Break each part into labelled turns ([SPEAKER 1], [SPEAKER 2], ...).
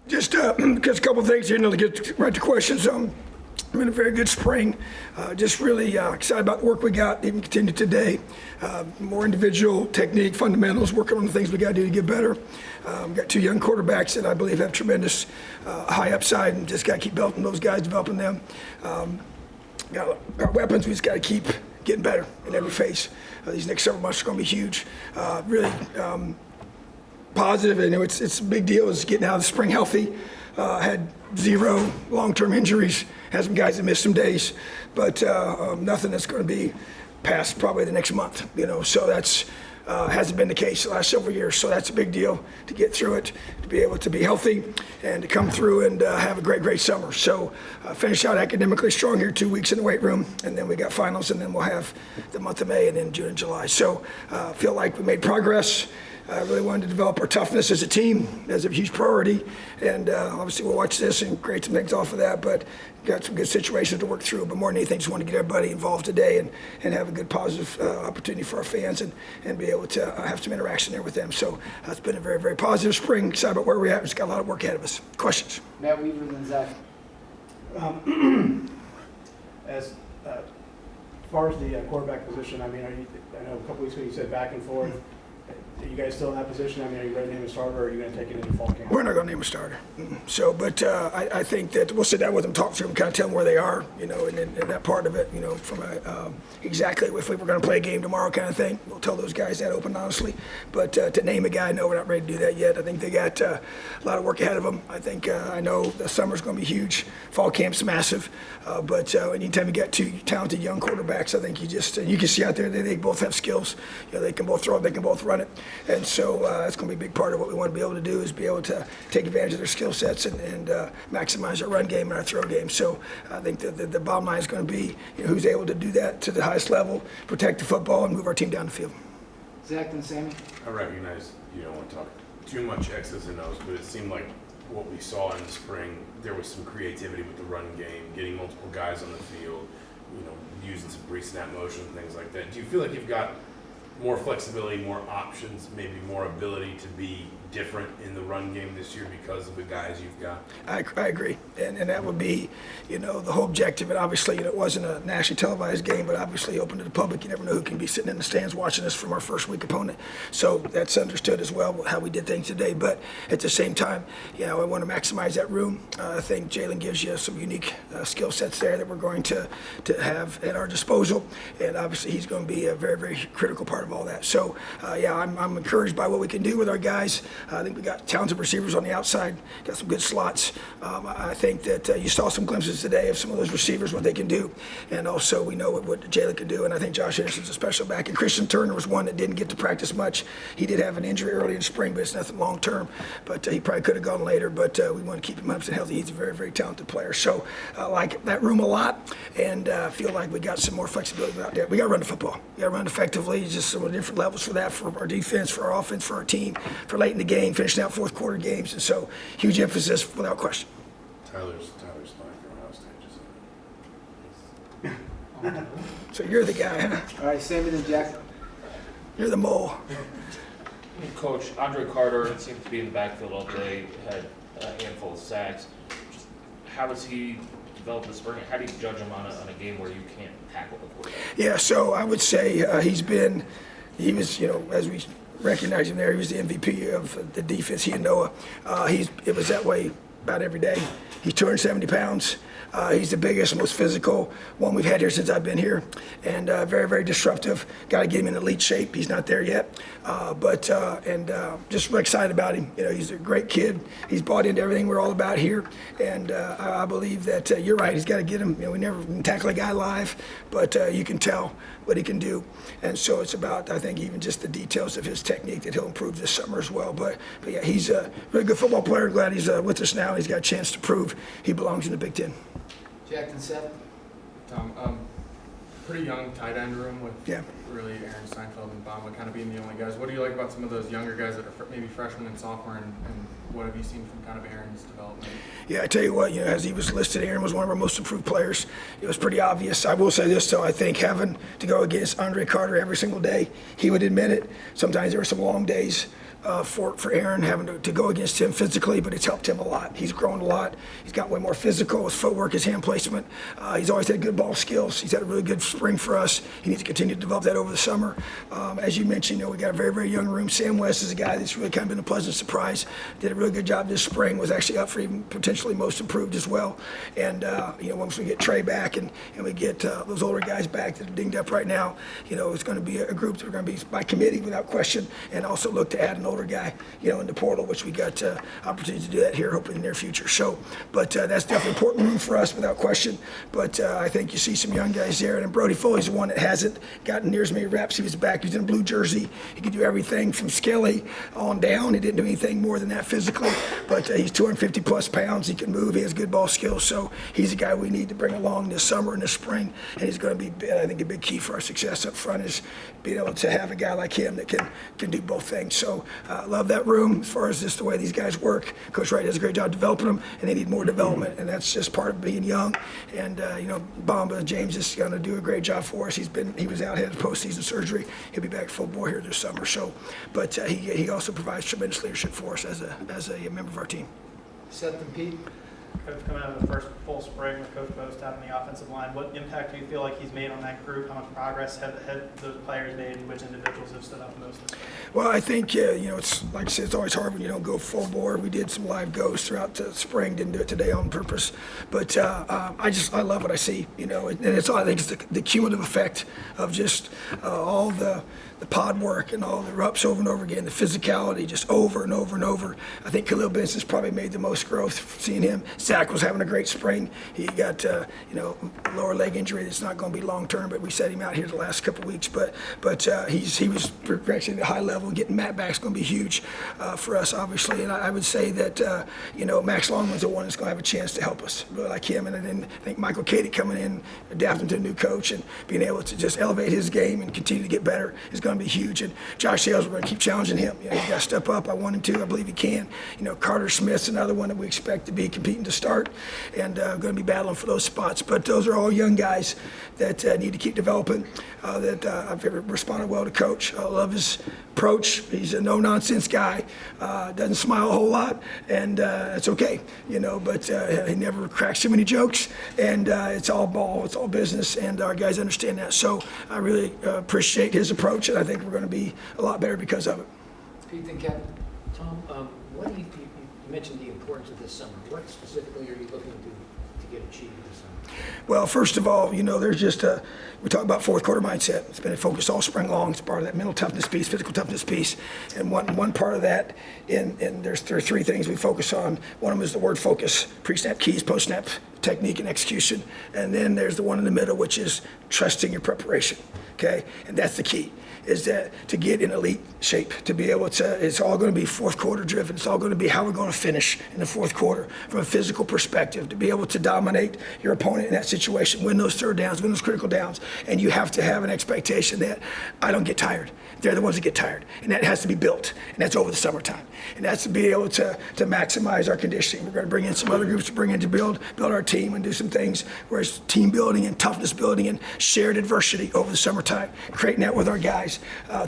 [SPEAKER 1] Just a couple of things here, to get right to questions. Been a very good spring. Just really excited about the work we got, even continue today. More individual technique, fundamentals, working on the things we got to do to get better. Got two young quarterbacks that I believe have tremendous high upside, and just got to keep building those guys, developing them. Got our weapons, we just got to keep getting better in every phase. These next several months are going to be huge. Really positive, and it's a big deal is getting out of the spring healthy. Had 0 long-term injuries, had some guys that missed some days, but nothing that's going to be past probably the next month, so that's hasn't been the case the last several years, so that's a big deal to get through it, to be able to be healthy and to come through and have a great summer. So finish out academically strong here, 2 weeks in the weight room, and then we got finals, and then we'll have the month of May and then June and July. So feel like we made progress. I really wanted to develop our toughness as a team as a huge priority, and obviously we'll watch this and create some things off of that, but got some good situations to work through. But more than anything, just want to get everybody involved today and have a good positive opportunity for our fans and be able to have some interaction there with them. So it's been a very positive spring. Excited about where we're at. We've got a lot of work ahead of us. Questions?
[SPEAKER 2] Matt Weaver and Zach.
[SPEAKER 3] As far as the quarterback position, I mean, I know a couple weeks ago you said back and forth. Are you guys still in that position? I mean, are you ready to name a starter, or are you going to take it into fall camp?
[SPEAKER 1] We're not going to name a starter. So, but I think that we'll sit down with them, talk to them, kind of tell them where they are, and that part of it, from exactly if we were going to play a game tomorrow kind of thing. We'll tell those guys that open, honestly. But to name a guy, no, we're not ready to do that yet. I think they got a lot of work ahead of them. I think I know the summer's going to be huge. Fall camp's massive. But anytime you got two talented young quarterbacks, I think you can see out there that they both have skills. They can both throw it, they can both run it. And so that's going to be a big part of what we want to be able to do is be able to take advantage of their skill sets and maximize our run game and our throw game. So I think the bottom line is going to be who's able to do that to the highest level, protect the football, and move our team down the field.
[SPEAKER 2] Zach and Sammy.
[SPEAKER 4] I recognize you don't want to talk too much X's and O's, but it seemed like what we saw in the spring, there was some creativity with the run game, getting multiple guys on the field, using some pre-snap motion, things like that. Do you feel like you've got more flexibility, more options, maybe more ability to be different in the run game this year because of the guys you've got?
[SPEAKER 1] I agree, and that would be, the whole objective. And obviously, it wasn't a nationally televised game, but obviously open to the public. You never know who can be sitting in the stands watching us from our first week opponent. So that's understood as well how we did things today. But at the same time, I want to maximize that room. I think Jalen gives you some unique skill sets there that we're going to have at our disposal, and obviously he's going to be a very critical part of all that. So I'm encouraged by what we can do with our guys. I think we got talented receivers on the outside, got some good slots. I think that you saw some glimpses today of some of those receivers, what they can do. And also we know what Jalen can do, and I think Josh Anderson's a special back. And Christian Turner was one that didn't get to practice much. He did have an injury early in spring, but it's nothing long term. But he probably could have gone later, but we want to keep him 100% healthy. He's a very talented player. So I like that room a lot, and feel like we got some more flexibility out there. We got to run the football. We got to run effectively, just some different levels for that, for our defense, for our offense, for our team, for late in the game, finishing out fourth quarter games. And so huge emphasis without question.
[SPEAKER 4] Tyler's fine for Ohio State.
[SPEAKER 1] So you're the guy, huh?
[SPEAKER 2] All right, Sammy and Jack.
[SPEAKER 1] You're the mole.
[SPEAKER 5] Coach, Andre Carter seemed to be in the backfield all day, had a handful of sacks. Just how has he developed this spring? How do you judge him on a game where you can't tackle the quarterback?
[SPEAKER 1] Yeah, so I would say he was, as we recognize him there, he was the MVP of the defense, he and Noah. It was that way about every day. He's 270 pounds. He's the biggest, most physical one we've had here since I've been here, and very disruptive. Got to get him in elite shape. He's not there yet, but just really excited about him. He's a great kid. He's bought into everything we're all about here, and I believe that you're right. He's got to get him. We never tackle a guy live, but you can tell what he can do, and so it's about, I think, even just the details of his technique that he'll improve this summer as well. But yeah, he's a really good football player. Glad he's with us now. He's got a chance to prove he belongs in the Big Ten.
[SPEAKER 2] Jack and Seth.
[SPEAKER 6] Tom, pretty young tight end room with
[SPEAKER 1] really
[SPEAKER 6] Aaron Steinfeld and Bama kind of being the only guys. What do you like about some of those younger guys that are maybe freshmen and sophomore, and what have you seen from kind of Aaron's development?
[SPEAKER 1] Yeah, I tell you what, as he was listed, Aaron was one of our most improved players. It was pretty obvious. I will say this, though, I think having to go against Andre Carter every single day, he would admit it. Sometimes there were some long days, for Aaron, having to go against him physically, but it's helped him a lot. He's grown a lot. He's got way more physical, his footwork, his hand placement. He's always had good ball skills. He's had a really good spring for us. He needs to continue to develop that over the summer. As you mentioned, we got a very, very young room. Sam West is a guy that's really kind of been a pleasant surprise. Did a really good job this spring, was actually up for even potentially most improved as well. And, once we get Trey back and we get those older guys back that are dinged up right now, it's going to be a group that are going to be by committee without question, and also look to add an older guy, in the portal, which we got opportunity to do that here, hopefully in the near future. So, but that's definitely an important room for us without question. But I think you see some young guys there, and Brody Foley's the one that hasn't gotten near as many reps. He was back. He's in a blue jersey. He could do everything from Skelly on down. He didn't do anything more than that physically, but he's 250 plus pounds. He can move. He has good ball skills. So he's a guy we need to bring along this summer and this spring, and he's going to be, I think, a big key for our success up front is being able to have a guy like him that can do both things. So love that room as far as just the way these guys work. Coach Wright does a great job developing them, and they need more development, and that's just part of being young. And Bamba James is going to do a great job for us. He was out, had postseason surgery. He'll be back full bore here this summer. So, but he also provides tremendous leadership for us as a member of our team.
[SPEAKER 2] Seth and Pete.
[SPEAKER 7] Coach, coming out of the first full spring with Coach Bost out on the offensive line, what impact do you feel like he's made on that group? How much progress have those players made, and which individuals have stood up most?
[SPEAKER 1] Well, I think, it's like I said, it's always hard when you don't go full bore. We did some live goes throughout the spring, didn't do it today on purpose. But I love what I see, and it's all, I think it's the cumulative effect of just all the pod work and all the reps over and over again, the physicality just over and over and over. I think Khalil Benson's probably made the most growth seeing him. Zach was having a great spring. He got, a lower leg injury that's not going to be long term, but we set him out here the last couple of weeks. But he was progressing at a high level. Getting Matt back is going to be huge for us, obviously. And I would say that, Max Longman's the one that's going to have a chance to help us, really like him. And then I think Michael Cady coming in, adapting to a new coach and being able to just elevate his game and continue to get better is going to be huge. And Josh Sales, we're going to keep challenging him. He's got to step up. I want him to. I believe he can. Carter Smith's another one that we expect to be competing to start and going to be battling for those spots. But those are all young guys that need to keep developing, that I've responded well to Coach. I love his approach. He's a no-nonsense guy, doesn't smile a whole lot, and it's okay, but he never cracks too many jokes, and it's all ball, it's all business, and our guys understand that. So I really appreciate his approach, and I think we're going to be a lot better because of it.
[SPEAKER 2] Pete and Kevin.
[SPEAKER 8] Tom, what do you mentioned the importance of this summer. What specifically are you looking to get achieved this summer?
[SPEAKER 1] Well, first of all, there's just we talk about fourth quarter mindset. It's been a focus all spring long. It's part of that mental toughness piece, physical toughness piece, and one part of that. And there are three things we focus on. One of them is the word focus: pre-snap keys, post-snap technique, and execution. And then there's the one in the middle, which is trusting your preparation. Okay, and that's the key. Is that to get in elite shape, to be able to, it's all going to be fourth quarter driven. It's all going to be how we're going to finish in the fourth quarter from a physical perspective, to be able to dominate your opponent in that situation, win those third downs, win those critical downs. And you have to have an expectation that I don't get tired. They're the ones that get tired. And that has to be built. And that's over the summertime. And that's to be able to maximize our conditioning. We're going to bring in some other groups to bring in to build our team and do some things where it's team building and toughness building and shared adversity over the summertime, creating that with our guys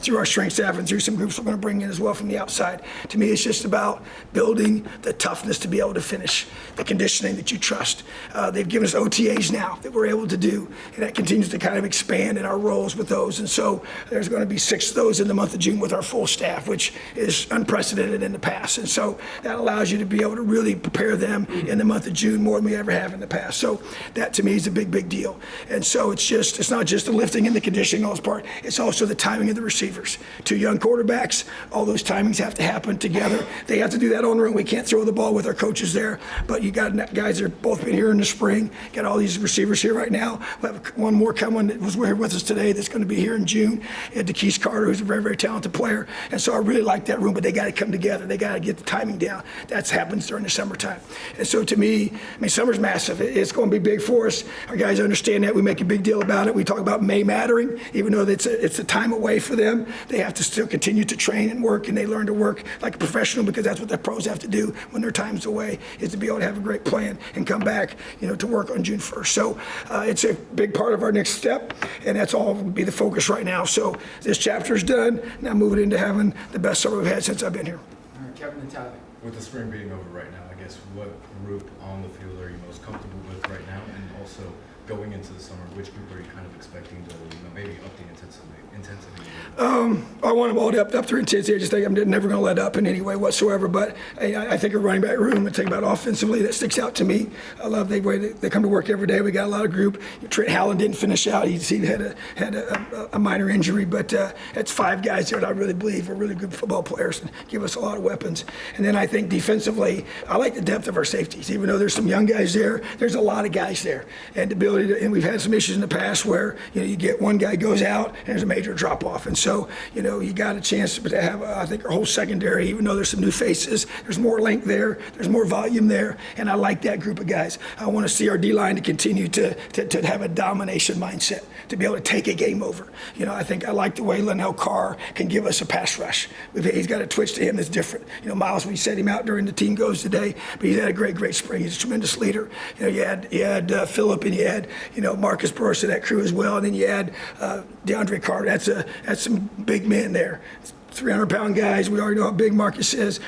[SPEAKER 1] through our strength staff and through some groups we're going to bring in as well from the outside. To me, it's just about building the toughness to be able to finish, the conditioning that you trust. They've given us OTAs now that we're able to do, and that continues to kind of expand in our roles with those. And so there's going to be 6 of those in the month of June with our full staff, which is unprecedented in the past. And so that allows you to be able to really prepare them in the month of June more than we ever have in the past. So that to me is a big, big deal. And so it's not just the lifting and the conditioning on this part, it's also the timing of the receivers. 2 young quarterbacks, all those timings have to happen together. They have to do that on run. We can't throw the ball with our coaches there, but you got guys that have both been here in the spring, got all these receivers here right now. We have one more coming that was here with us today that's going to be here in June. And DeKeith Carter, who's a very, very talented player. And so I really like that room, but they got to come together. They got to get the timing down. That happens during the summertime. And so to me, summer's massive. It's going to be big for us. Our guys understand that. We make a big deal about it. We talk about May mattering, even though it's a time away. away for them. They have to still continue to train and work, and they learn to work like a professional, because that's what the pros have to do when their time's away, is to be able to have a great plan and come back, to work on June 1st. So it's a big part of our next step, and that's all will be the focus right now. So this chapter is done. Now moving into having the best summer we've had since I've been here.
[SPEAKER 2] All right, Kevin and Tyler.
[SPEAKER 9] With the spring being over right now, I guess what group on the field are you most comfortable with right now? And also going into the summer, which group are you kind of expecting to, maybe up the intensity?
[SPEAKER 1] I want them all to up their intensity. I just think I'm never going to let up in any way whatsoever. But I think a running back room, and think about offensively, that sticks out to me. I love the way they come to work every day. We got a lot of group. Trent Hallen didn't finish out. He had a minor injury, but that's 5 guys there that I really believe are really good football players and give us a lot of weapons. And then I think defensively, I like the depth of our safeties. Even though there's some young guys there, there's a lot of guys there. And the ability to, and we've had some issues in the past where you get one guy goes out and there's a major drop off. And so, you got a chance to have, I think, our whole secondary, even though there's some new faces, there's more length there, there's more volume there, and I like that group of guys. I want to see our D-line to continue to have a domination mindset, to be able to take a game over. I think I like the way Linnell Carr can give us a pass rush. He's got a twitch to him that's different. Miles, we set him out during the team goes today, but he's had a great spring. He's a tremendous leader. You had Phillip, and you had, Marcus Burris and that crew as well, and then you had DeAndre Carter. That's some big men there. 300-pound guys. We already know how big Marcus is.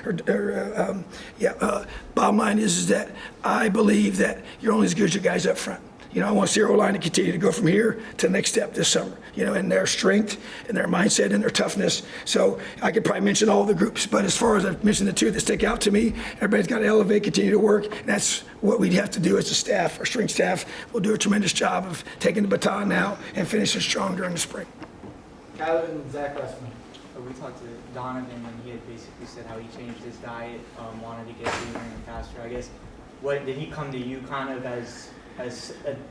[SPEAKER 1] Bottom line is that I believe that you're only as good as your guys up front. I want to see our line to continue to go from here to the next step this summer, in their strength and their mindset and their toughness. So I could probably mention all the groups, but as far as I've mentioned the 2 that stick out to me, everybody's got to elevate, continue to work, and that's what we have to do as a staff. Our strength staff will do a tremendous job of taking the baton now and finishing strong during the spring.
[SPEAKER 2] Tyler and Zach Westman.
[SPEAKER 10] We talked to Donovan, and he had basically said how he changed his diet, wanted to get leaner and faster. I guess, what did he come to you kind of as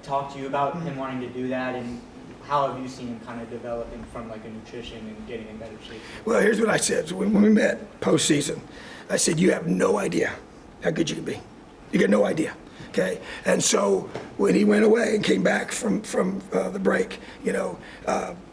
[SPEAKER 10] talk to you about him wanting to do that, and how have you seen him kind of developing from like a nutrition and getting in better shape?
[SPEAKER 1] Well, here's what I said. So when we met postseason, I said, you have no idea how good you can be. You got no idea. Okay, and so when he went away and came back from the break,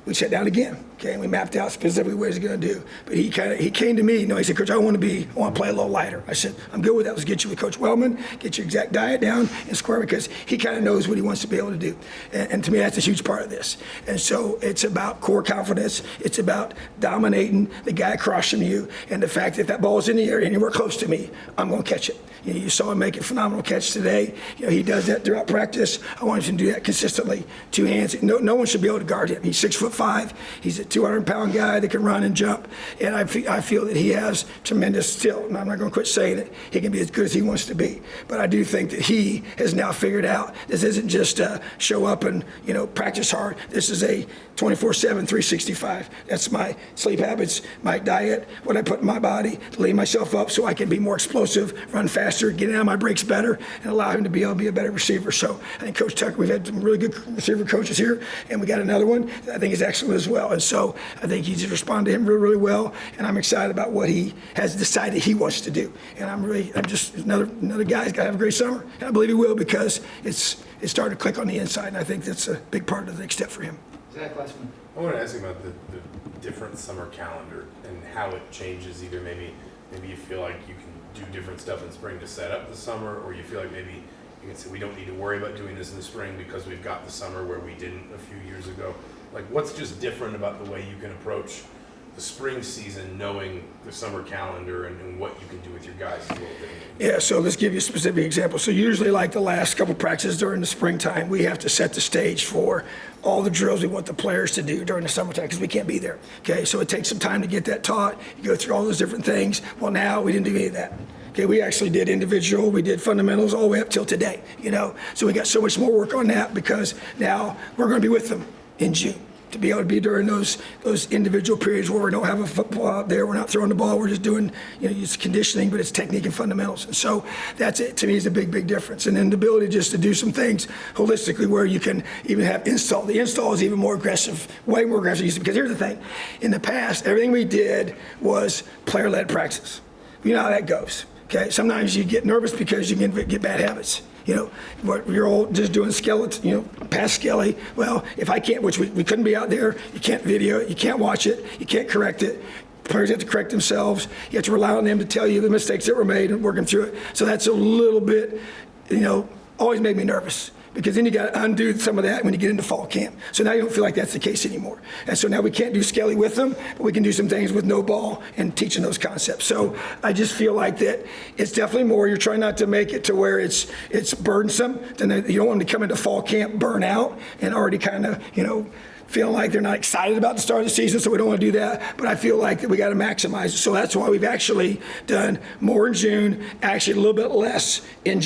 [SPEAKER 1] we sat down again. Okay, and we mapped out specifically what he's going to do. But he came to me. He said, Coach, I want to play a little lighter. I said, I'm good with that. Let's get you with Coach Wellman, get your exact diet down and square, because he kind of knows what he wants to be able to do. And to me, that's a huge part of this. And so it's about core confidence. It's about dominating the guy across from you, and the fact that ball is in the air anywhere close to me, I'm going to catch it. You saw him make a phenomenal catch today. He does that throughout practice. I want him to do that consistently. 2 hands. No one should be able to guard him. He's 6'5". He's a 200-pound guy that can run and jump. And I feel that he has tremendous skill. And I'm not going to quit saying it. He can be as good as he wants to be. But I do think that he has now figured out this isn't just show up and practice hard. This is a 24/7, 365. That's my sleep habits, my diet, what I put in my body to lay myself up so I can be more explosive, run faster, get out of my breaks better, and allow him to be able to be a better receiver. So I think Coach Tucker, we've had some really good receiver coaches here, and we got another one that I think is excellent as well. And so I think he's responded to him really, really well, and I'm excited about what he has decided he wants to do. And I'm just another guy's got to have a great summer, and I believe he will, because it's starting to click on the inside, and I think that's a big part of the next step for him.
[SPEAKER 2] Zach Westman.
[SPEAKER 4] I want to ask you about the different summer calendar and how it changes. Either maybe you feel like you can do different stuff in spring to set up the summer, or you feel like maybe you can say we don't need to worry about doing this in the spring because we've got the summer where we didn't a few years ago. Like, what's just different about the way you can approach the spring season, knowing the summer calendar and what you can do with your guys is a little different?
[SPEAKER 1] Yeah, so let's give you a specific example. So usually, like the last couple practices during the springtime, we have to set the stage for all the drills we want the players to do during the summertime, because we can't be there. Okay, so it takes some time to get that taught. You go through all those different things. Well, now we didn't do any of that. Okay, we actually did individual, we did fundamentals all the way up till today, So we got so much more work on that, because now we're going to be with them in June, to be able to be during those individual periods where we don't have a football out there, we're not throwing the ball, we're just doing, it's conditioning, but it's technique and fundamentals. And so that's it, to me, is a big, big difference. And then the ability just to do some things holistically where you can even have install. The install is even more aggressive, way more aggressive, because here's the thing. In the past, everything we did was player-led practice. You know how that goes. Okay, sometimes you get nervous because you can get bad habits. What you're all just doing skeleton, past skelly. Well, if I can't, which we couldn't be out there, you can't video it, you can't watch it, you can't correct it. Players have to correct themselves. You have to rely on them to tell you the mistakes that were made and working through it. So that's a little bit, always made me nervous. Because then you got to undo some of that when you get into fall camp. So now you don't feel like that's the case anymore. And so now we can't do skelly with them, but we can do some things with no ball and teaching those concepts. So I just feel like that it's definitely more. You're trying not to make it to where it's burdensome. Then you don't want them to come into fall camp burn out and already kind of, feeling like they're not excited about the start of the season, so we don't want to do that. But I feel like that we got to maximize it. So that's why we've actually done more in June, actually a little bit less in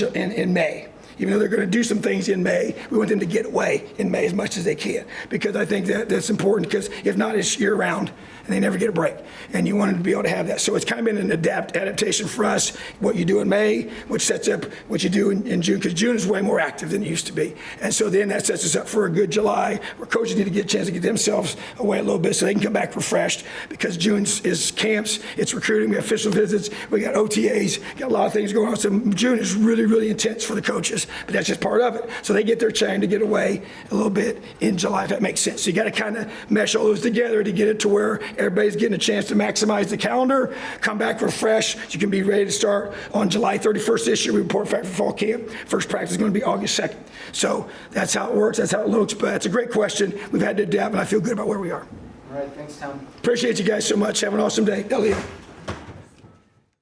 [SPEAKER 1] May. Even though they're going to do some things in May, we want them to get away in May as much as they can. Because I think that's important, because if not, it's year-round, and they never get a break. And you want them to be able to have that. So it's kind of been an adaptation for us, what you do in May, which sets up what you do in June, because June is way more active than it used to be. And so then that sets us up for a good July, where coaches need to get a chance to get themselves away a little bit so they can come back refreshed, because June is camps, it's recruiting, we have official visits, we got OTAs, got a lot of things going on. So June is really, really intense for the coaches. But that's just part of it. So they get their chance to get away a little bit in July, if that makes sense. So you got to kind of mesh all those together to get it to where everybody's getting a chance to maximize the calendar, come back refreshed. So you can be ready to start on July 31st this year. We report back for fall camp. First practice is going to be August 2nd. So that's how it works. That's how it looks. But it's a great question. We've had to adapt, and I feel good about where we are.
[SPEAKER 2] All right, thanks, Tom.
[SPEAKER 1] Appreciate you guys so much. Have an awesome day. Elliot.